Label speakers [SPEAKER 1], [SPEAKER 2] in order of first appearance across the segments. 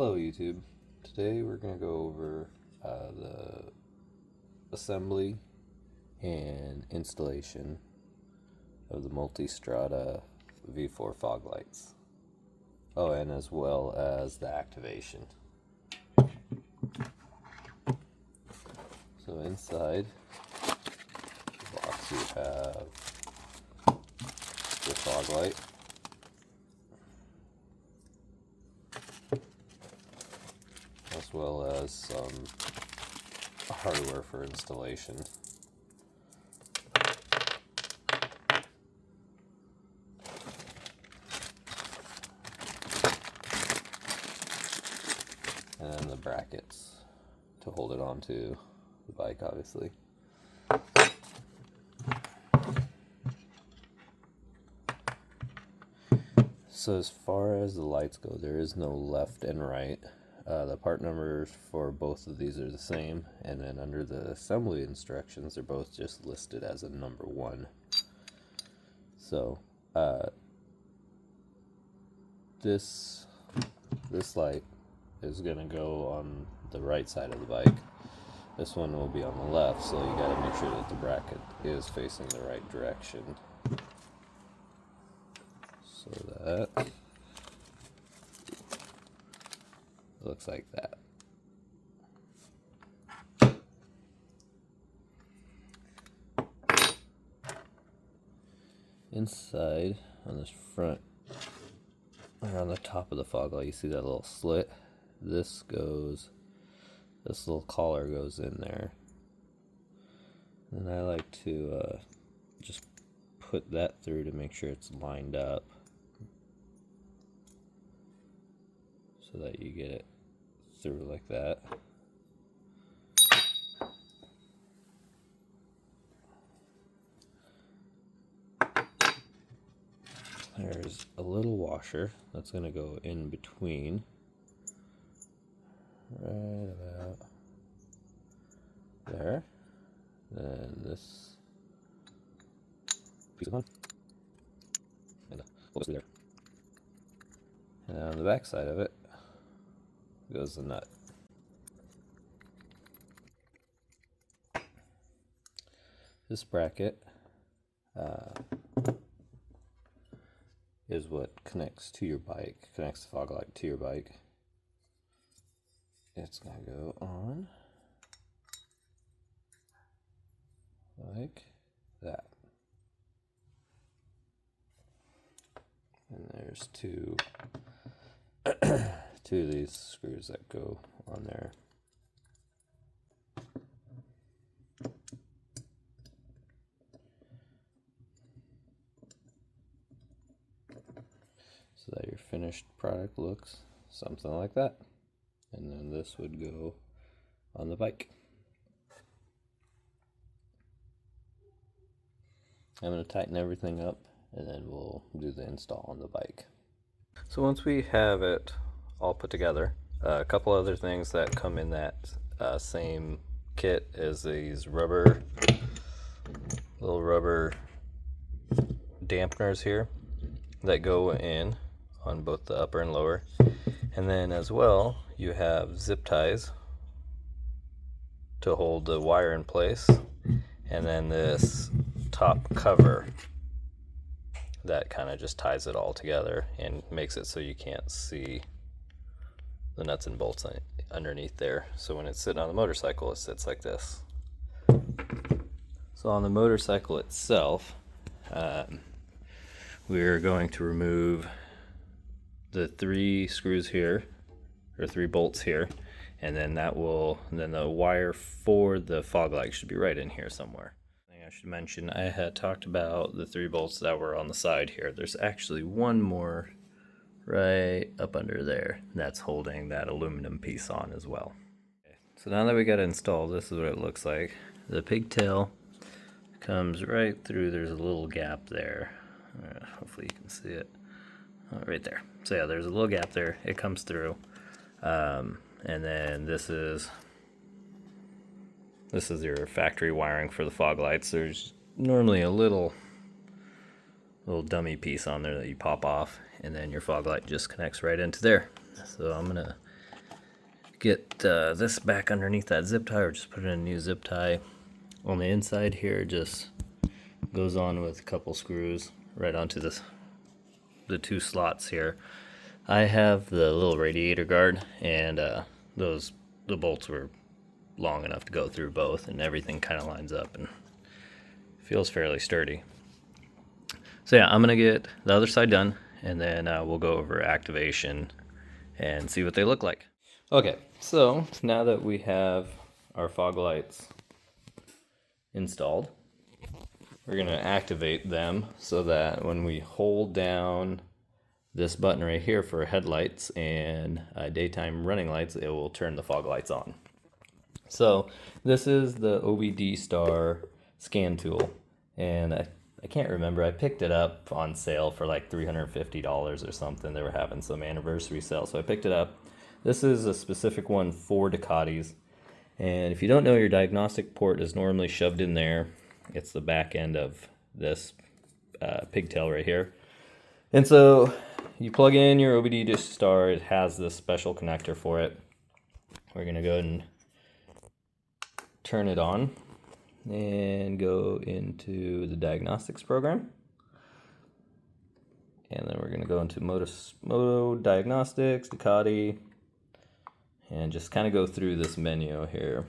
[SPEAKER 1] Hello YouTube. Today we're going to go over the assembly and installation of the Multistrada V4 fog lights. Oh, and as well as the activation. So inside the box you have the fog light, as well as some hardware for installation. And then the brackets to hold it onto the bike, obviously. So as far as the lights go, there is no left and right. The part numbers for both of these are the same, and then under the assembly instructions, they're both just listed as a number 1. So this light is going to go on the right side of the bike. This one will be on the left, so you got to make sure that the bracket is facing the right direction. So that looks like that. Inside, on this front, or on the top of the fog light, you see that little slit? This little collar goes in there. And I like to just put that through to make sure it's lined up, so that you get it through like that. There's a little washer that's going to go in between, right about there. Then this piece of on, and there. And on the back side of it goes the nut. This bracket is what connects to your bike, connects the fog light to your bike. It's going to go on like that. And there's two of these screws that go on there. So that your finished product looks something like that. And then this would go on the bike. I'm going to tighten everything up, and then we'll do the install on the bike. So once we have it all put together, a couple other things that come in that same kit is these little rubber dampeners here that go in on both the upper and lower. And then as well, you have zip ties to hold the wire in place, and then this top cover that kind of just ties it all together and makes it so you can't see the nuts and bolts underneath there. So when it's sitting on the motorcycle, it sits like this. So on the motorcycle itself, we're going to remove the 3 screws here, or 3 bolts here, and then then the wire for the fog light should be right in here somewhere. I should mention, I had talked about the 3 bolts that were on the side here. There's actually one more right up under there that's holding that aluminum piece on as well. Okay, so now that we got it installed, this is what it looks like. The pigtail comes right through. There's a little gap there. Hopefully you can see it. Right there. So yeah, there's a little gap there. It comes through. And then this is your factory wiring for the fog lights. There's normally a little dummy piece on there that you pop off, and then your fog light just connects right into there. So I'm gonna get this back underneath that zip tie, or just put in a new zip tie. On the inside here, just goes on with a couple screws right onto the two slots here. I have the little radiator guard, and the bolts were long enough to go through both, and everything kind of lines up and feels fairly sturdy. So yeah, I'm gonna get the other side done, and then we'll go over activation and see what they look like. Okay, so now that we have our fog lights installed, we're gonna activate them so that when we hold down this button right here for headlights and daytime running lights, it will turn the fog lights on. So this is the OBD Star scan tool, and I can't remember, I picked it up on sale for like $350 or something. They were having some anniversary sale, so I picked it up. This is a specific one for Ducatis, and if you don't know, your diagnostic port is normally shoved in there. It's the back end of this pigtail right here. And so you plug in your OBD Star, it has this special connector for it. We're gonna go ahead and turn it on and go into the diagnostics program. And then we're gonna go into Moto Diagnostics, Ducati, and just kind of go through this menu here.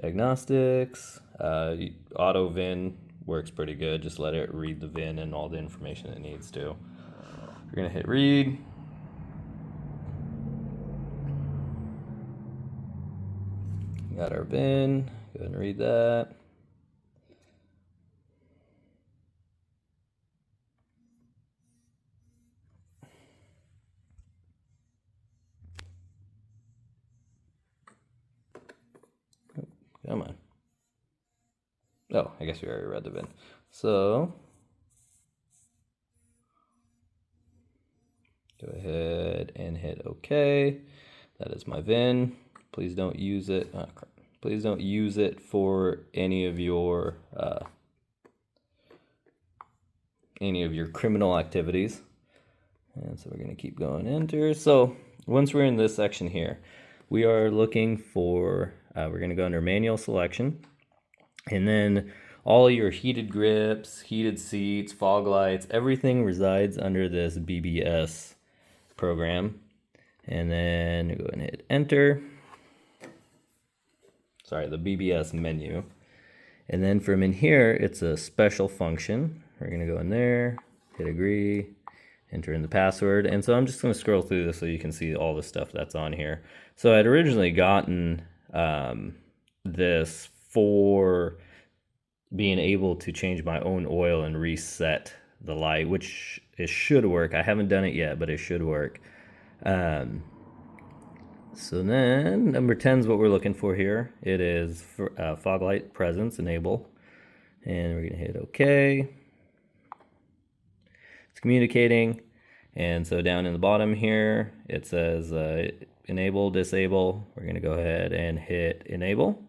[SPEAKER 1] Diagnostics, auto VIN works pretty good. Just let it read the VIN and all the information it needs to. We're gonna hit read. Got our VIN, go ahead and read that. Come on. Oh, I guess we already read the VIN. So go ahead and hit OK. That is my VIN. Please don't use it. Please don't use it for any of your criminal activities. And so we're going to keep going. Enter. So once we're in this section here, we are looking for. We're going to go under manual selection, and then all your heated grips, heated seats, fog lights, everything resides under this BBS program. And then go ahead and hit enter. Sorry, the BBS menu. And then from in here, it's a special function. We're going to go in there, hit agree, enter in the password. And so I'm just going to scroll through this so you can see all the stuff that's on here. So I'd originally gotten this for being able to change my own oil and reset the light, which it should work. I haven't done it yet, but it should work. So then number 10 is what we're looking for here. It is for, fog light presence enable, and we're gonna hit OK. It's communicating, and so down in the bottom here it says enable, disable. We're gonna go ahead and hit enable.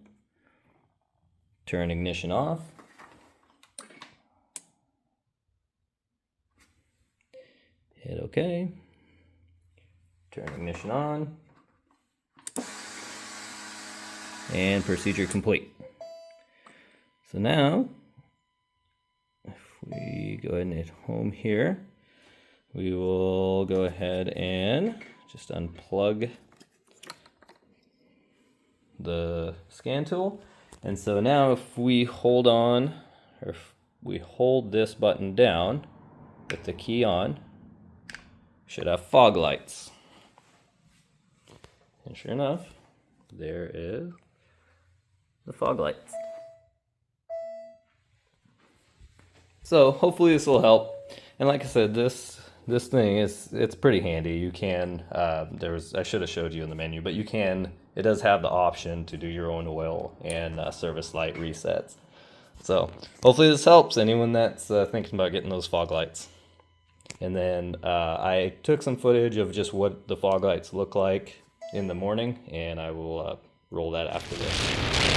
[SPEAKER 1] Turn ignition off. Hit OK. Turn ignition on. And procedure complete. So now, if we go ahead and hit home here, we will go ahead and just unplug the scan tool. And so now if we hold on, or if we hold this button down with the key on, we should have fog lights. And sure enough, there is the fog lights. So hopefully this will help. And like I said, this thing it's pretty handy. You can I should have showed you in the menu, but it does have the option to do your own oil and service light resets. So hopefully this helps anyone that's thinking about getting those fog lights. And then I took some footage of just what the fog lights look like in the morning, and I will roll that after this.